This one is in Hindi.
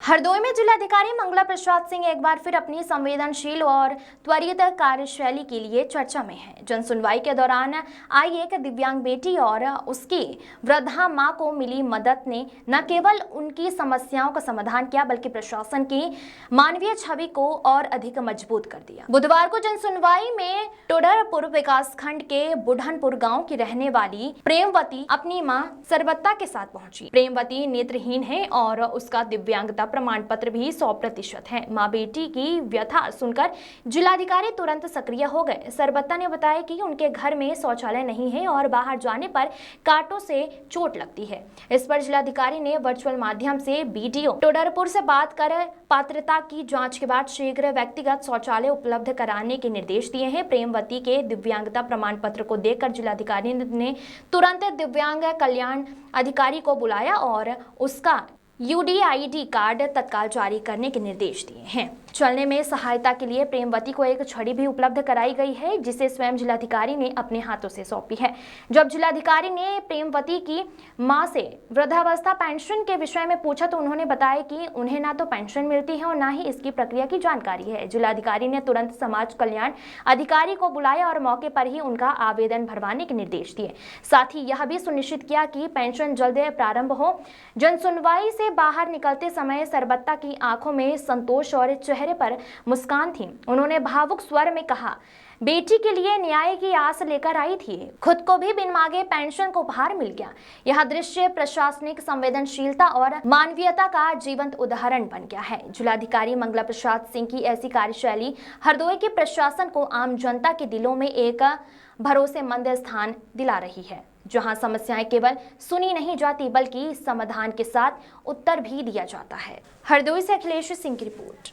हरदोई में जिलाधिकारी मंगला प्रसाद सिंह एक बार फिर अपनी संवेदनशील और त्वरित कार्यशैली के लिए चर्चा में हैं। जन सुनवाई के दौरान आई एक दिव्यांग बेटी और उसकी वृद्धा मां को मिली मदद ने न केवल उनकी समस्याओं का समाधान किया बल्कि प्रशासन की मानवीय छवि को और अधिक मजबूत कर दिया। बुधवार को जन सुनवाई में टोडरपुर विकासखंड के बुढ़नपुर गाँव की रहने वाली प्रेमवती अपनी माँ सरबत्ता के साथ पहुंची। प्रेमवती नेत्रहीन है और उसका दिव्यांगता प्रमाण पत्र भी 100% है। मां बेटी की व्यथा सुनकर जिलाधिकारी तुरंत सक्रिय हो गए। सरबत्ता ने बताया कि उनके घर में शौचालय नहीं है और बाहर जाने पर कांटों से चोट लगती है। इस पर जिलाधिकारी ने वर्चुअल माध्यम से बीडीओ टोडरपुर से बात कर पात्रता की जांच के बाद शीघ्र व्यक्तिगत शौचालय उपलब्ध कराने के निर्देश दिए हैं। प्रेमवती के दिव्यांगता प्रमाण पत्र को देखकर जिलाधिकारी ने तुरंत दिव्यांग कल्याण अधिकारी को बुलाया और उसका UDID कार्ड तत्काल जारी करने के निर्देश दिए हैं। चलने में सहायता के लिए प्रेमवती को एक छड़ी भी उपलब्ध कराई गई है, जिसे स्वयं जिलाधिकारी ने अपने हाथों से सौंपी है। जब जिलाधिकारी ने प्रेमवती की मां से वृद्धावस्था पेंशन के विषय में पूछा तो उन्होंने बताया कि उन्हें ना तो पेंशन मिलती है और ना ही इसकी प्रक्रिया की जानकारी है। जिलाधिकारी ने तुरंत समाज कल्याण अधिकारी को बुलाया और मौके पर ही उनका आवेदन भरवाने के निर्देश दिए। साथ ही यह भी सुनिश्चित किया कि पेंशन जल्द प्रारंभ हो। जन सुनवाई से बाहर निकलते समय सरबत्ता की आंखों में संतोष और चेहरे पर मुस्कान थी। उन्होंने भावुक स्वर में कहा, बेटी के लिए न्याय की आस लेकर आई थी, खुद को भी बिन मांगे पेंशन को उपहार मिल गया। यह दृश्य प्रशासनिक संवेदनशीलता और मानवीयता का जीवंत उदाहरण बन गया है। जिलाधिकारी मंगला प्रसाद सिंह की ऐसी कार्यशैली हरदोई के प्रशासन को आम जनता के दिलों में एक भरोसेमंद स्थान दिला रही है, जहां समस्याएं केवल सुनी नहीं जाती बल्कि समाधान के साथ उत्तर भी दिया जाता है। हरदोई से अखिलेश सिंह की रिपोर्ट।